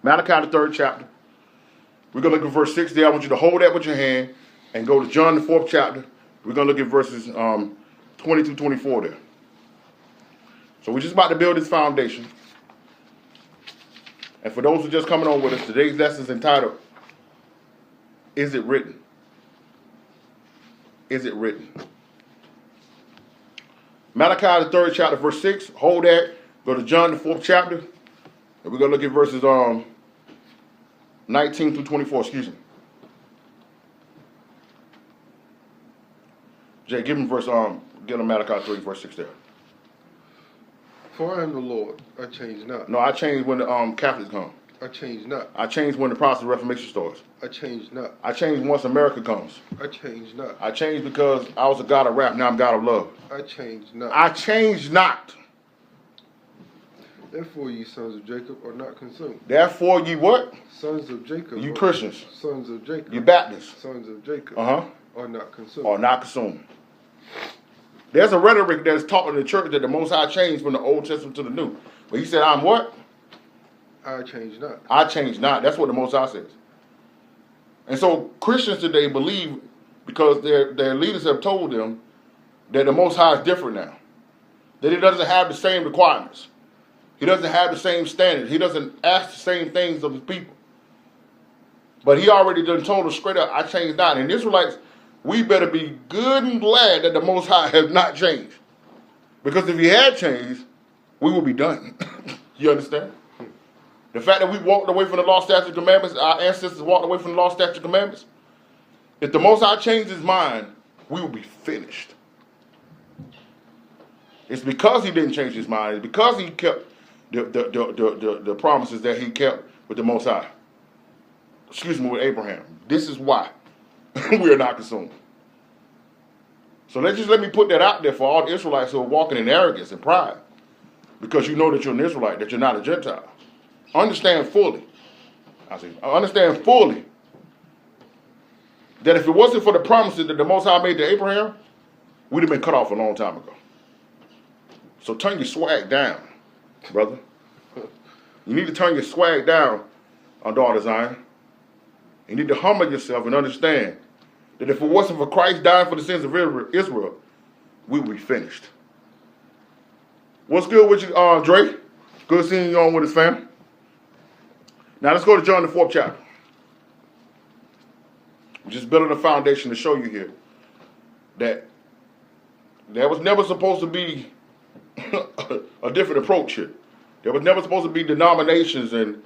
Malachi, the 3rd chapter. We're going to look at verse 6 there. I want you to hold that with your hand and go to John, the 4th chapter. We're going to look at verses 20 through 24 there. So we're just about to build this foundation. And for those who are just coming on with us, today's lesson is entitled, Is It Written? Is it written? Malachi, the 3rd chapter, verse 6. Hold that. Go to John, the 4th chapter. And we're going to look at verses 19 through 24. Excuse me. Jay, give him Malachi 3, verse 6 there. For I am the Lord, I change not. No, I changed when the Catholics come. I change not. I changed when the Protestant Reformation starts. I change not. I changed once America comes. I change not. I changed because I was a God of rap, now I'm God of love. I change not. I changed not. Therefore ye sons of Jacob are not consumed. Therefore ye what? Sons of Jacob. You Christians. Sons of Jacob. You Baptists. Sons of Jacob. Are not consumed. Are not consumed. There's a rhetoric that's taught in the church that the Most High changed from the Old Testament to the New. But he said, I'm what? I change not. I change not. That's what the Most High says. And so Christians today believe, because their leaders have told them, that the Most High is different now. That he doesn't have the same requirements. He doesn't have the same standards. He doesn't ask the same things of his people. But he already done told us straight up, I changed not. And Israelites, we better be good and glad that the Most High has not changed. Because if he had changed, we would be done. You understand? The fact that we walked away from the law, statutes, and commandments, our ancestors walked away from the law, statutes, and commandments, if the Most High changed his mind, we will be finished. It's because he didn't change his mind. It's because he kept the promises that he kept with the Most High. Excuse me, with Abraham. This is why we are not consumed. So let me put that out there for all the Israelites who are walking in arrogance and pride. Because you know that you're an Israelite, that you're not a Gentile. Understand fully. Understand fully that if it wasn't for the promises that the Most High made to Abraham, we'd have been cut off a long time ago. So turn your swag down, brother. You need to turn your swag down on daughter Zion. You need to humble yourself and understand that if it wasn't for Christ dying for the sins of Israel, we would be finished. What's good with you, Dre? Good seeing you on with his fam. Now let's go to John, the 4th chapter. We're just building a foundation to show you here that there was never supposed to be a different approach here. There was never supposed to be denominations and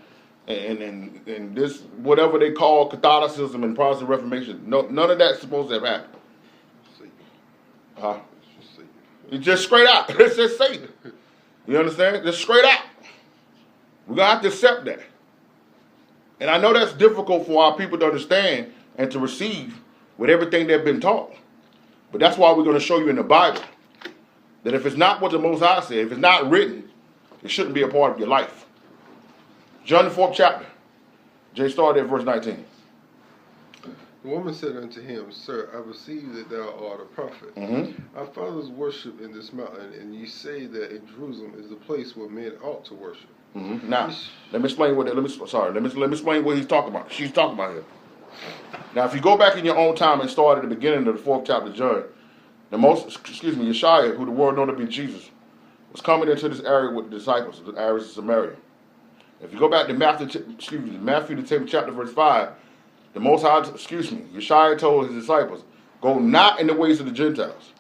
this, whatever they call Catholicism and Protestant Reformation. No, none of that's supposed to have happened. It's just straight out. It's just Satan. You understand? Just straight out. We're going to have to accept that. And I know that's difficult for our people to understand and to receive with everything they've been taught. But that's why we're going to show you in the Bible that if it's not what the Most High said, if it's not written, it shouldn't be a part of your life. John the 4th chapter. Jay started at verse 19. The woman said unto him, Sir, I perceive that thou art a prophet. Our fathers worship in this mountain, and ye say that in Jerusalem is the place where men ought to worship. Now, let me explain what explain what he's talking about. She's talking about here. Now, if you go back in your own time and start at the beginning of the 4th chapter of John, Yeshua, who the world known to be Jesus, was coming into this area with the disciples, the areas of Samaria. If you go back to Matthew the 10th chapter, verse 5, the Most High, Yeshua told his disciples, go not in the ways of the Gentiles.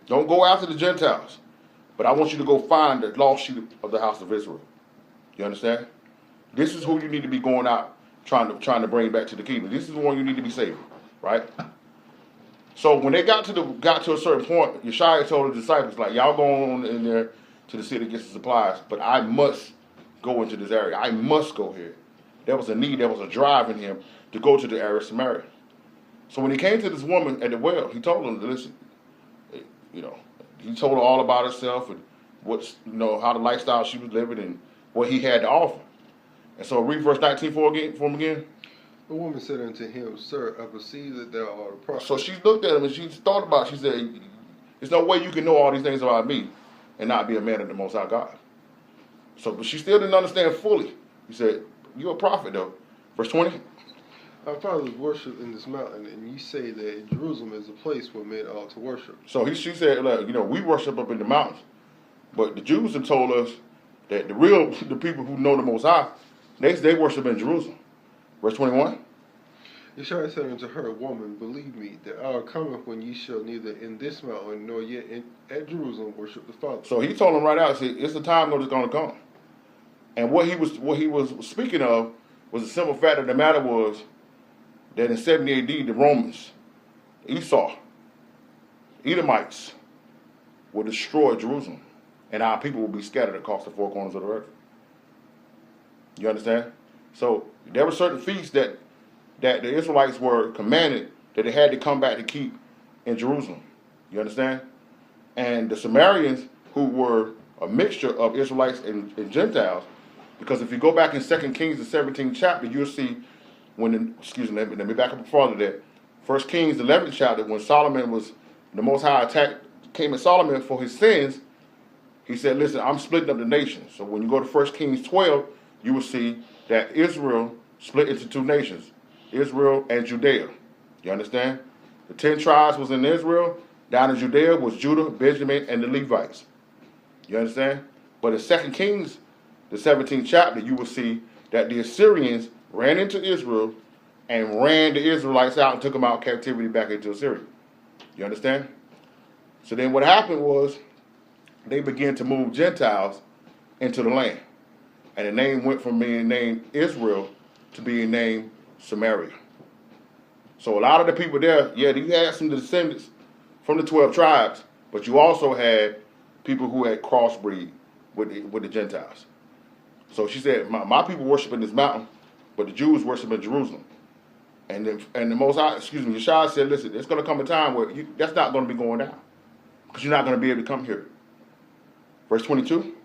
Don't go after the Gentiles. But I want you to go find the lost sheep of the house of Israel. You understand? This is who you need to be going out trying to bring back to the kingdom. This is the one you need to be saving, right? So when they got to a certain point, Yeshua told the disciples, like, y'all go on in there to the city to get some supplies, but I must go into this area. I must go here. There was a need, there was a drive in him to go to the area of Samaria. So when he came to this woman at the well, he told them to listen. He told her all about herself and how the lifestyle she was living and what he had to offer. And so read verse 19 for him again. The woman said unto him, Sir, I perceive that thou art a prophet. So she looked at him and she thought about it. She said, there's no way you can know all these things about me and not be a man of the Most High God. But she still didn't understand fully. He said, You're a prophet though. Verse 20. Our fathers worship in this mountain, and you say that in Jerusalem is a place where men ought to worship. So she said, like, we worship up in the mountains, but the Jews have told us that the people who know the Most High, they worship in Jerusalem. Verse 21. Yeshua said unto her, Woman, believe me, the hour cometh when ye shall neither in this mountain nor yet at Jerusalem worship the Father. So he told them right out, see, it's the time that is going to come. And what he was speaking of was the simple fact of the matter was that in 70 AD, the Romans, Esau, Edomites, will destroy Jerusalem, and our people will be scattered across the four corners of the earth. You understand? So there were certain feasts that the Israelites were commanded that they had to come back to keep in Jerusalem. You understand? And the Samaritans, who were a mixture of Israelites and Gentiles, because if you go back in 2 Kings, the 17th chapter, you'll see when, let me back up farther there. 1 Kings, the 11th chapter, when Solomon was, the Most High came at Solomon for his sins, he said, listen, I'm splitting up the nation. So when you go to 1 Kings 12, you will see that Israel split into two nations, Israel and Judea. You understand? The 10 tribes was in Israel. Down in Judea was Judah, Benjamin, and the Levites. You understand? But in 2 Kings, the 17th chapter, you will see that the Assyrians ran into Israel and ran the Israelites out and took them out of captivity back into Assyria. You understand? So then what happened was they began to move Gentiles into the land. And the name went from being named Israel to being named Samaria. So a lot of the people there, yeah, you had some descendants from the 12 tribes, but you also had people who had crossbreed with the Gentiles. So she said, my people worship in this mountain, but the Jews worship in Jerusalem. And the Most High, Yeshua said, listen, there's going to come a time where that's not going to be going down, because you're not going to be able to come here. Verse 22.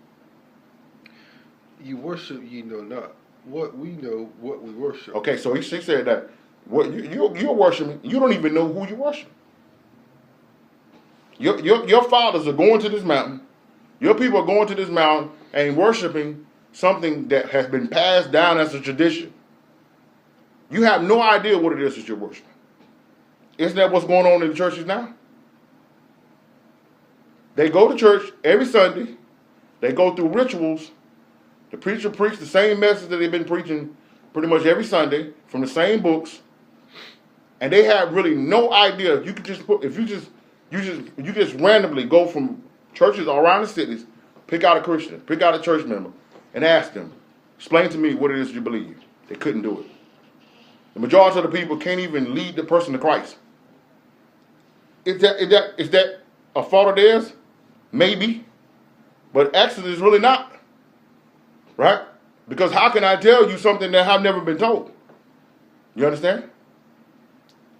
You worship ye know not. What we know, what we worship. Okay, so she said that what you're worshiping, you don't even know who you worship. Your fathers are going to this mountain. Your people are going to this mountain and worshiping something that has been passed down as a tradition. You have no idea what it is that you're worshiping. Isn't that what's going on in the churches now? They go to church every Sunday. They go through rituals. The preacher preached the same message that they've been preaching pretty much every Sunday from the same books. And they have really no idea. You could just put, if you just randomly go from churches all around the cities, pick out a Christian, pick out a church member, and ask them, explain to me what it is you believe. They couldn't do it. The majority of the people can't even lead the person to Christ. Is that a fault of theirs? Maybe. But actually it's really not. Right? Because how can I tell you something that I've never been told? You understand?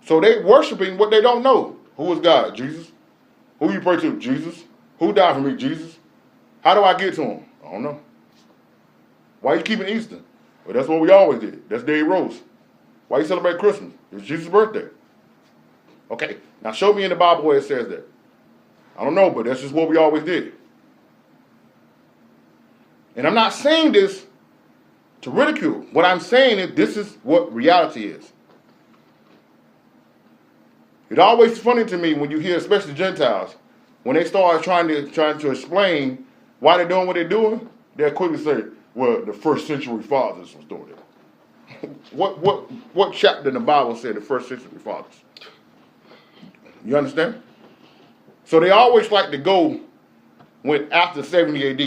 So they worshiping what they don't know. Who is God? Jesus. Who you pray to? Jesus. Who died for me? Jesus. How do I get to him? I don't know. Why are you keeping Easter? Well, that's what we always did. That's Day Rose. Why you celebrate Christmas? It's Jesus' birthday. Okay, now show me in the Bible where it says that. I don't know, but that's just what we always did. And I'm not saying this to ridicule. What I'm saying is this is what reality is. It's always funny to me when you hear, especially Gentiles, when they start trying to explain why they're doing what they're doing, they'll quickly say, well, the first century fathers was doing it. What chapter in the Bible said the first century fathers? You understand? So they always like to go when after 70 AD,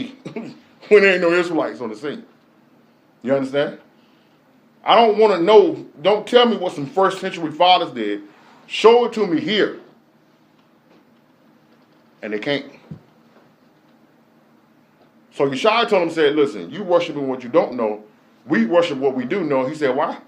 when there ain't no Israelites on the scene. You understand? I don't want to know, don't tell me what some first century fathers did. Show it to me here. And they can't. So Yeshua told him, said, listen, you worshiping what you don't know. We worship what we do know. He said, why?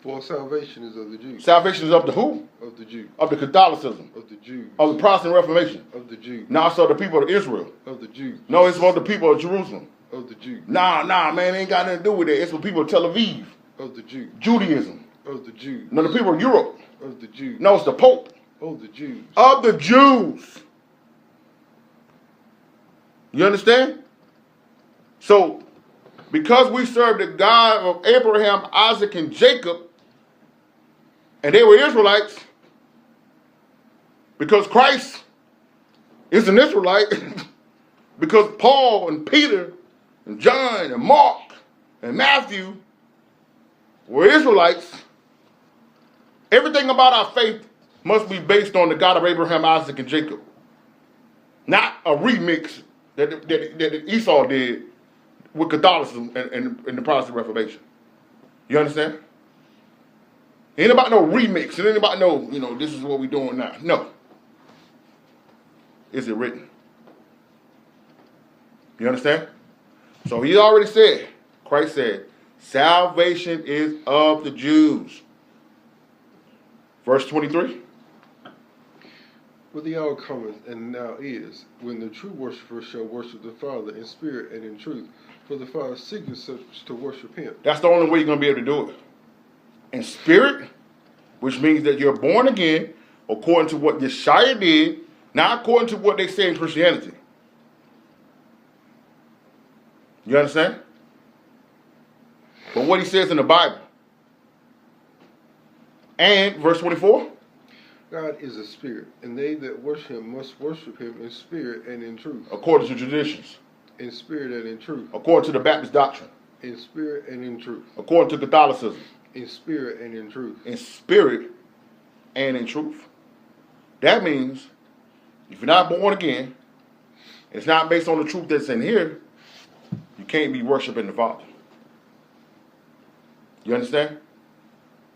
For salvation is of the Jews. Salvation is of the who? Of the Jews. Of the Catholicism. Of the Jews. Of the Protestant Reformation. Of the Jews. Nah, it's of the people of Israel. Of the Jews. No, it's for the people of Jerusalem. Of the Jews. Nah, man, it ain't got nothing to do with it. It's for people of Tel Aviv. Of the Jews. Judaism. Of the Jews. No, the people of Europe. Of the Jews. No, it's the Pope. Of the Jews. Of the Jews. You understand? So, because we serve the God of Abraham, Isaac, and Jacob, and they were Israelites, because Christ is an Israelite, because Paul and Peter and John and Mark and Matthew were Israelites, everything about our faith must be based on the God of Abraham, Isaac, and Jacob. Not a remix that Esau did with Catholicism and the Protestant Reformation. You understand? It ain't about no remix. It ain't about no, this is what we're doing now. No. Is it written? You understand? So he already said, Christ said, salvation is of the Jews. Verse 23. But the hour cometh, and now is, when the true worshipers shall worship the Father in spirit and in truth, for the Father seeketh such to worship him. That's the only way you're going to be able to do it. In spirit, which means that you're born again, according to what Yeshua did, not according to what they say in Christianity. You understand? But what he says in the Bible. And verse 24. God is a spirit, and they that worship him must worship him in spirit and in truth. According to traditions. In spirit and in truth. According to the Baptist doctrine. In spirit and in truth. According to Catholicism. In spirit and in truth. In spirit and in truth. That means, if you're not born again, it's not based on the truth that's in here, you can't be worshiping the Father. You understand?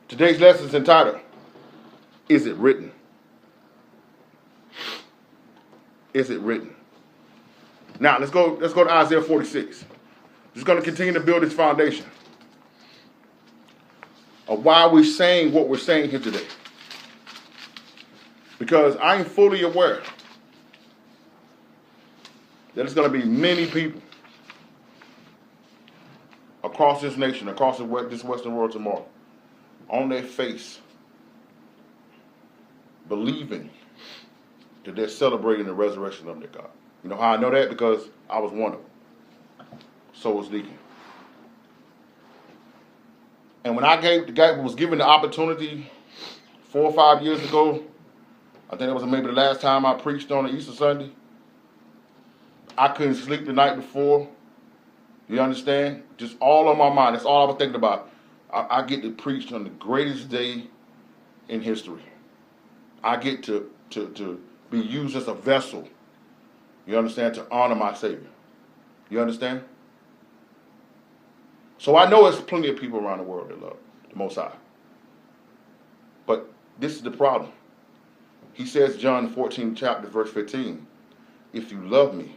Today's lesson is entitled, Is It Written? Is it written? Now, let's go to Isaiah 46. Just going to continue to build this foundation of why we're saying what we're saying here today. Because I am fully aware that there's going to be many people across this nation, across this Western world tomorrow, on their face, believing that they're celebrating the resurrection of their God. You know how I know that? Because I was one of them. So was Deacon. And when I was given the opportunity 4 or 5 years ago, I think that was maybe the last time I preached on an Easter Sunday, I couldn't sleep the night before. You understand? Just all on my mind. That's all I was thinking about. I get to preach on the greatest day in history. I get to be used as a vessel, you understand, to honor my Savior. You understand? So I know there's plenty of people around the world that love the Most High. But this is the problem. He says, John 14, chapter, verse 15, if you love me,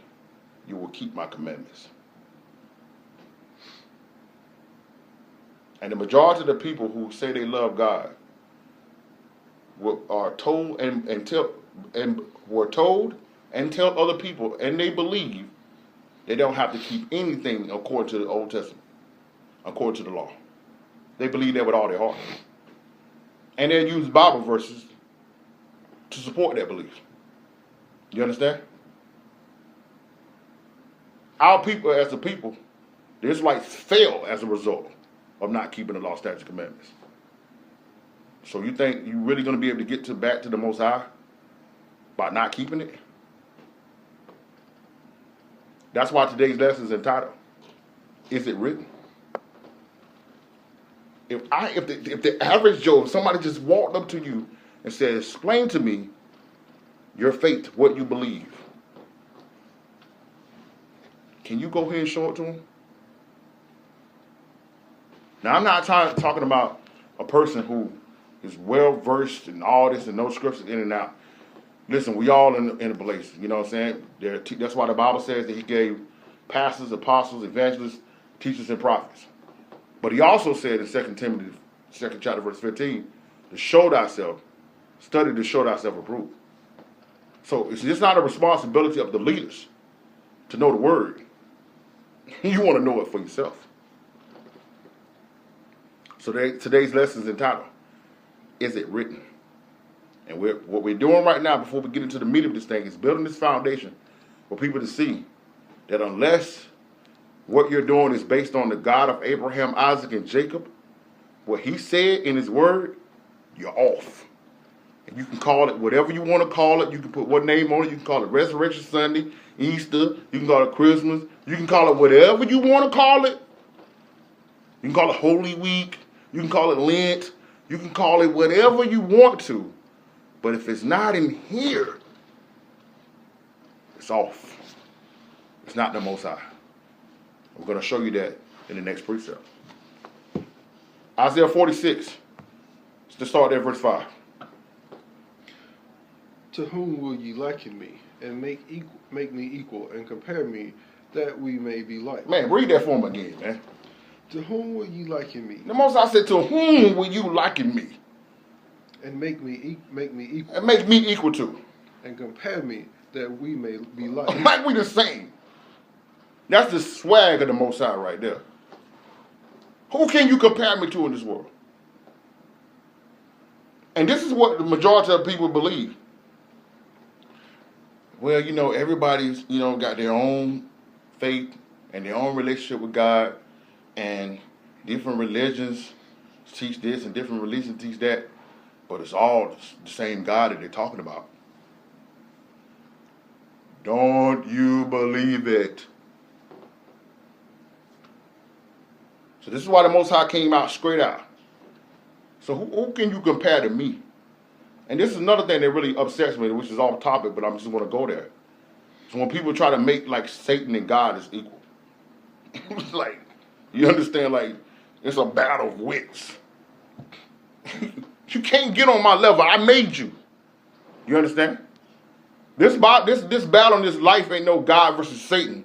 you will keep my commandments. And the majority of the people who say they love God are told and were told and tell other people, and they believe they don't have to keep anything according to the Old Testament, according to the law. They believe that with all their heart. And they use Bible verses to support that belief. You understand? Our people, as a people, the Israelites fail as a result of not keeping the law, statutes, and commandments. So you think you're really going to be able to get back to the Most High by not keeping it? That's why today's lesson is entitled, Is It Written? If the average Joe, if somebody just walked up to you and said, explain to me your faith, what you believe, can you go ahead and show it to them? Now, I'm not talking about a person who is well-versed in all this and no scriptures in and out. Listen, we all in a place, you know what I'm saying? That's why the Bible says that he gave pastors, apostles, evangelists, teachers, and prophets. But he also said in 2 Timothy, 2nd chapter, verse 15, to show thyself, study to show thyself approved. So it's just not a responsibility of the leaders to know the word. You want to know it for yourself. So today's lesson is entitled, Is It Written? And what we're doing right now, before we get into the meat of this thing, is building this foundation for people to see that unless what you're doing is based on the God of Abraham, Isaac, and Jacob, what he said in his word, you're off. And you can call it whatever you want to call it. You can put what name on it. You can call it Resurrection Sunday, Easter. You can call it Christmas. You can call it whatever you want to call it. You can call it Holy Week. You can call it Lent. You can call it whatever you want to. But if it's not in here, it's off. It's not the Most High. I'm going to show you that in the next precept. Isaiah 46. Let's start there, verse 5. To whom will ye liken me, and make me equal, and compare me, that we may be like? Man, read that for him again, man. To whom will ye liken me? The Most High said, to whom will you liken me? And make me equal. And make me equal to. And compare me, that we may be like. Like we the same. That's the swag of the Most High right there. Who can you compare me to in this world? And this is what the majority of people believe. Well, you know, everybody's, you know, got their own faith and their own relationship with God, and different religions teach this and different religions teach that, but it's all the same God that they're talking about. Don't you believe it? So this is why the Most High came out straight out. So who can you compare to me? And this is another thing that really upsets me, which is off topic, but I just want to go there. So when people try to make like Satan and God is equal, it's like, you understand, like, it's a battle of wits. You can't get on my level. I made you. You understand? This battle in this life ain't no God versus Satan.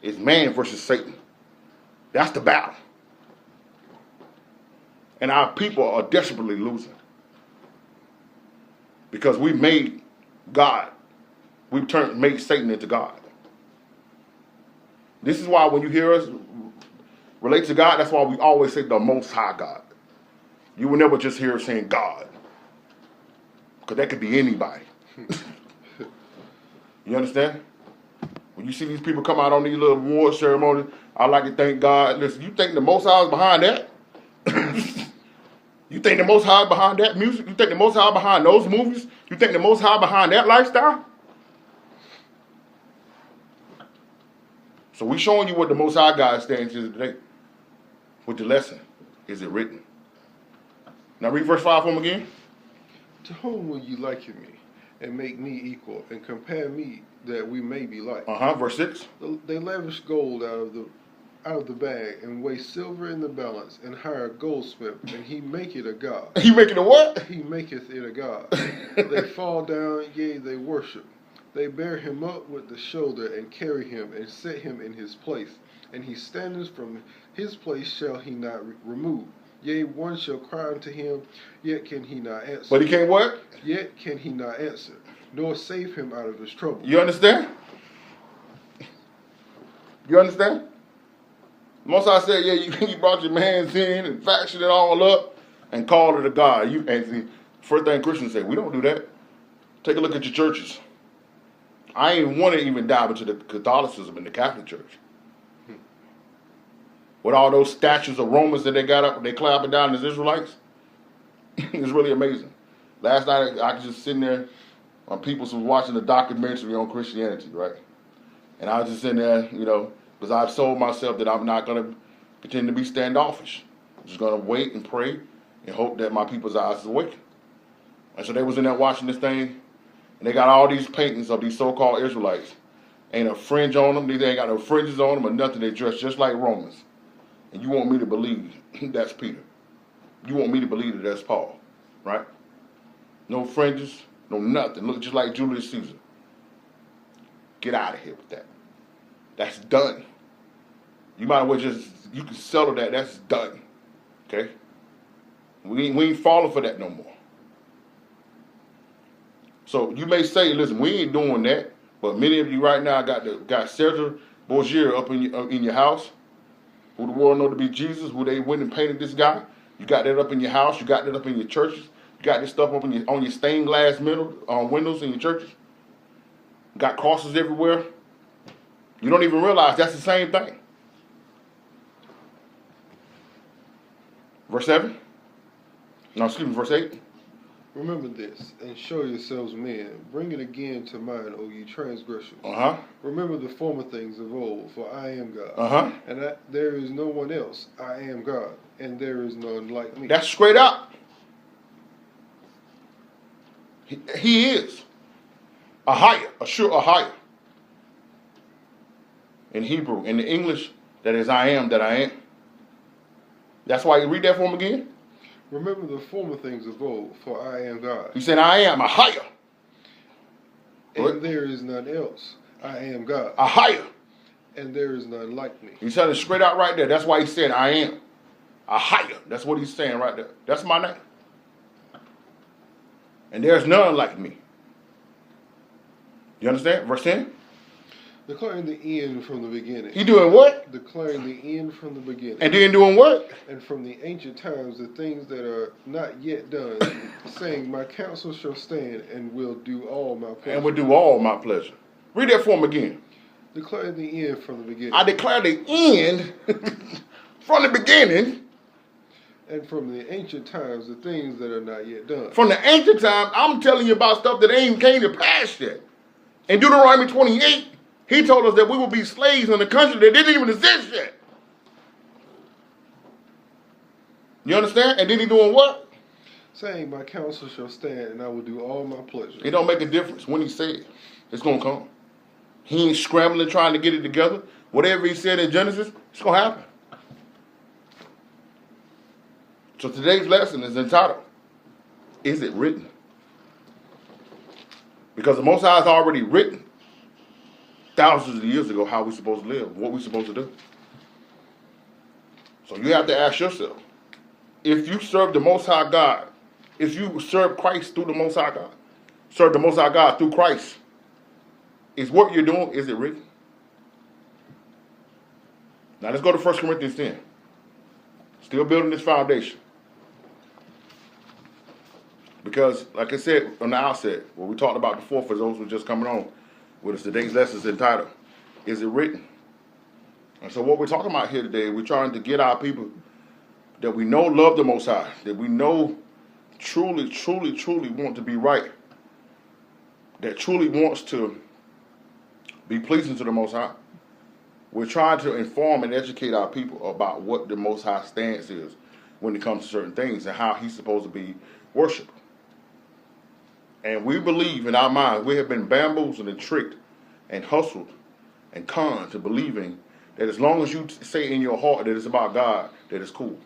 It's man versus Satan. That's the battle. And our people are desperately losing. Because we made God. We've made Satan into God. This is why when you hear us relate to God, that's why we always say the Most High God. You will never just hear us saying God. Because that could be anybody. You understand? When you see these people come out on these little award ceremonies, I like to thank God. Listen, you think the Most High is behind that? You think the Most High behind that music? You think the Most High behind those movies? You think the Most High behind that lifestyle? So we're showing you what the Most High God stands for today. With the lesson, is it written? Now read verse 5 for him again. To whom will you liken me, and make me equal, and compare me, that we may be like? Verse 6. They lavish gold out of the bag, and weigh silver in the balance, and hire a goldsmith, and he make it a god. He make it a what? He maketh it a god. They fall down, yea, they worship. They bear him up with the shoulder, and carry him, and set him in his place. And he standeth from his place shall he not remove. Yea, one shall cry unto him, yet can he not answer. But he can't what? Yet can he not answer, nor save him out of his trouble. You understand? You understand? Most I said, yeah, you brought your man's in and faction it all up and called it a god. And see, first thing Christians say, we don't do that. Take a look at your churches. I ain't want to even dive into the Catholicism in the Catholic Church. With all those statues of Romans that they got up, they clapping down as Israelites. It's really amazing. Last night I was just sitting there on people was watching a documentary on Christianity, right? And I was just sitting there, you know, because I've told myself that I'm not going to pretend to be standoffish. I'm just going to wait and pray and hope that my people's eyes is awakened. And so they was in there watching this thing, and they got all these paintings of these so-called Israelites. Ain't a fringe on them. They ain't got no fringes on them or nothing. They dress just like Romans. And you want me to believe that's Peter. You want me to believe that that's Paul, right? No fringes, no nothing. Look just like Julius Caesar. Get out of here with that. That's done. You might as well you can settle that. That's done. Okay? We ain't falling for that no more. So you may say, listen, we ain't doing that, but many of you right now got Cesar Borgia up in your house, who the world know to be Jesus, who they went and painted this guy. You got that up in your house. You got that up in your churches. You got this stuff up on your stained glass windows in your churches. You got crosses everywhere. You don't even realize that's the same thing. Verse 7? No, excuse me, verse 8. Remember this, and show yourselves men. Bring it again to mind, O ye transgressors. Uh-huh. Remember the former things of old, for I am God. Uh-huh. And there is no one else. I am God, and there is none like me. That's straight up. He is. A higher, a sure, a higher. In Hebrew, in the English, that is I am that I am. That's why you read that for him again? Remember the former things of old, for I am God. He said, I am a higher. And there is none else. I am God. A higher. And there is none like me. He's telling it straight out right there. That's why he said, I am. A higher. That's what he's saying right there. That's my name. And there's none like me. You understand? Verse 10? Declaring the end from the beginning. He doing what? Declaring the end from the beginning. And then doing what? And from the ancient times the things that are not yet done, saying, my counsel shall stand and will do all my pleasure. And will do all my pleasure. Read that for him again. Declaring the end from the beginning. I declare the end from the beginning. And from the ancient times the things that are not yet done. From the ancient times, I'm telling you about stuff that ain't came to pass yet. In Deuteronomy 28, he told us that we will be slaves in a country that didn't even exist yet. You understand? And then he doing what? Saying, my counsel shall stand, and I will do all my pleasure. It don't make a difference when he said it's going to come. He ain't scrambling trying to get it together. Whatever he said in Genesis, it's going to happen. So today's lesson is entitled, Is It Written? Because the Most High has already written thousands of years ago how we're supposed to live, what we're supposed to do. So you have to ask yourself, if you serve the Most High God, if you serve Christ through the Most High God, serve the Most High God through Christ, is what you're doing, is it written? Now let's go to 1 Corinthians 10. Still building this foundation. Because, like I said on the outset, what we talked about before for those who are just coming on, with us today's lesson is entitled, Is It Written? And so what we're talking about here today, we're trying to get our people that we know love the Most High, that we know truly, truly, truly want to be right, that truly wants to be pleasing to the Most High. We're trying to inform and educate our people about what the Most High stance is when it comes to certain things and how he's supposed to be worshipped. And we believe in our minds, we have been bamboozled and tricked and hustled and conned to believing that as long as you say in your heart that it's about God, that it's cool.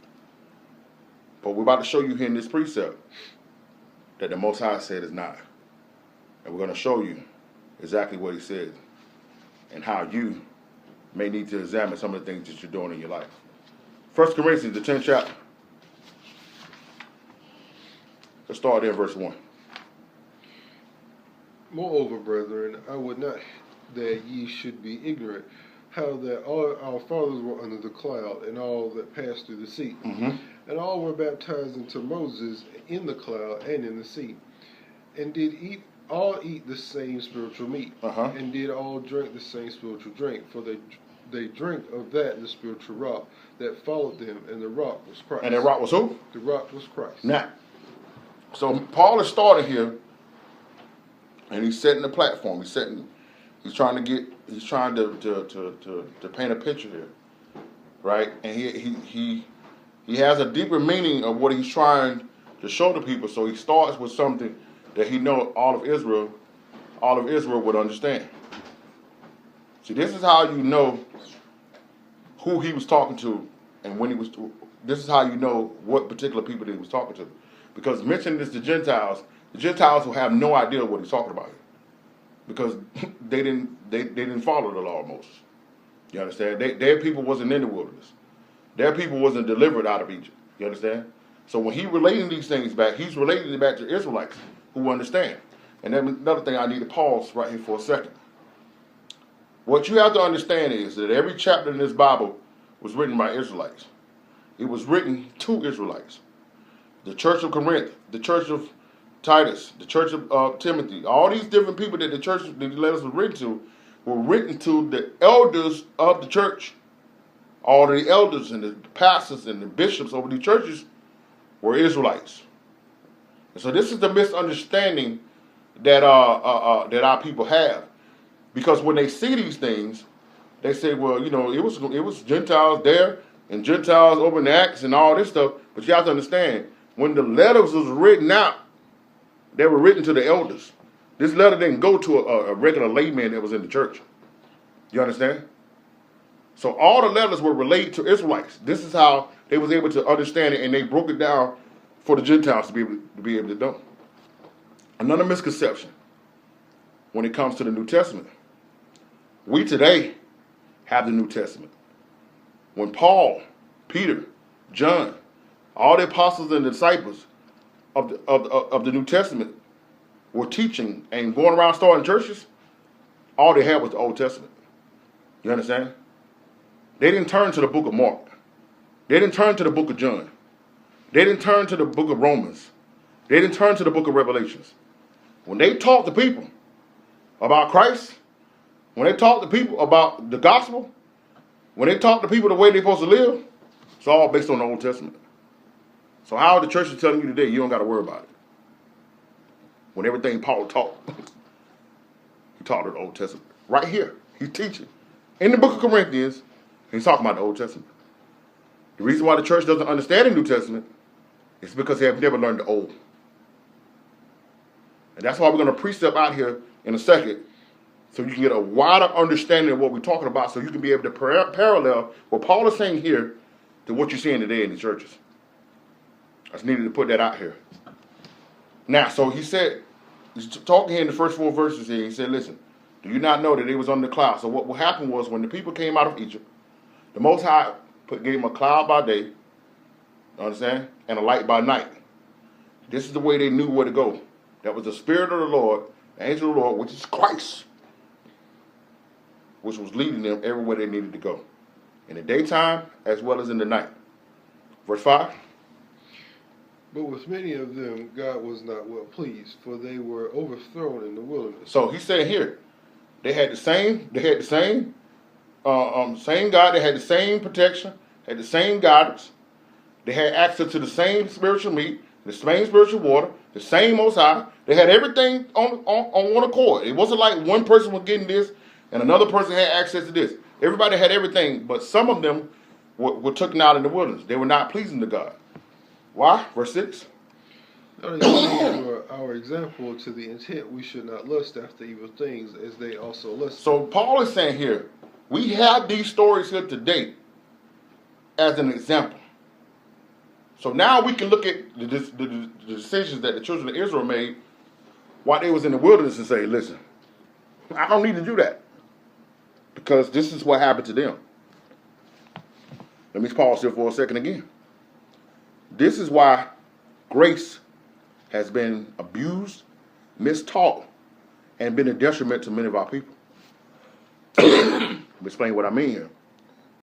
But we're about to show you here in this precept that the Most High said it's not. And we're going to show you exactly what he said and how you may need to examine some of the things that you're doing in your life. 1 Corinthians, the 10th chapter. Let's start there in verse 1. Moreover, brethren, I would not that ye should be ignorant, how that all our fathers were under the cloud, and all that passed through the sea. Mm-hmm. And all were baptized into Moses in the cloud and in the sea, and did all eat the same spiritual meat, and did all drink the same spiritual drink, for they drank of that the spiritual rock that followed them, and the rock was Christ. And that rock was who? The rock was Christ. Now, so Paul is starting here, and he's setting the platform. He's trying to paint a picture here, right? And he has a deeper meaning of what he's trying to show the people. So he starts with something that he knows all of Israel would understand. See, this is how you know who he was talking to, and when he was. This is how you know what particular people that he was talking to, because mentioning this to Gentiles, the Gentiles will have no idea what he's talking about here, because they didn't follow the law of Moses. You understand? Their people wasn't in the wilderness. Their people wasn't delivered out of Egypt. You understand? So when he's relating these things back, he's relating it back to Israelites who understand. And then another thing, I need to pause right here for a second. What you have to understand is that every chapter in this Bible was written by Israelites. It was written to Israelites. The church of Corinth, the church of Titus, the church of Timothy, all these different people that the letters were written to the elders of the church. All the elders and the pastors and the bishops over these churches were Israelites. And so this is the misunderstanding that that our people have, because when they see these things, they say, well, you know, it was Gentiles there and Gentiles over in the Acts and all this stuff. But you have to understand, when the letters was written out, they were written to the elders. This letter didn't go to a regular layman that was in the church. You understand? So all the letters were related to Israelites. This is how they was able to understand it, and they broke it down for the Gentiles to be able to know. Another misconception when it comes to the New Testament. We today have the New Testament. When Paul, Peter, John, all the apostles and disciples of the New Testament were teaching and going around starting churches, all they had was the Old Testament. You understand? They didn't turn to the book of Mark. They didn't turn to the book of John. They didn't turn to the book of Romans. They didn't turn to the book of Revelations. When they taught the people about Christ, when they taught the people about the gospel, when they taught the people the way they're supposed to live, it's all based on the Old Testament. So how the church is telling you today, you don't got to worry about it. When everything Paul taught, he taught the Old Testament. Right here, he's teaching. In the book of Corinthians, he's talking about the Old Testament. The reason why the church doesn't understand the New Testament is because they have never learned the Old. And that's why we're going to precept out here in a second, so you can get a wider understanding of what we're talking about, so you can be able to parallel what Paul is saying here to what you're seeing today in the churches. I just needed to put that out here. Now, so he said, he's talking here in the first 4 verses here, he said, listen, do you not know that they was under the cloud? So what happened was, when the people came out of Egypt, the Most High gave them a cloud by day, you understand, and a light by night. This is the way they knew where to go. That was the Spirit of the Lord, the angel of the Lord, which is Christ, which was leading them everywhere they needed to go, in the daytime as well as in the night. Verse 5. But with many of them God was not well pleased, for they were overthrown in the wilderness. So he's saying here, they had the same same God, they had the same protection, had the same guidance, they had access to the same spiritual meat, the same spiritual water, the same Most High. They had everything on one accord. It wasn't like one person was getting this and another person had access to this. Everybody had everything, but some of them were taken out in the wilderness. They were not pleasing to God. Why? Verse 6. Not only for our example, to the intent we should not lust after evil things, as they also lust. So Paul is saying here, we have these stories here today as an example. So now we can look at the decisions that the children of Israel made while they was in the wilderness and say, listen, I don't need to do that, because this is what happened to them. Let me pause here for a second again. This is why grace has been abused, mistaught, and been a detriment to many of our people. Let me explain what I mean here.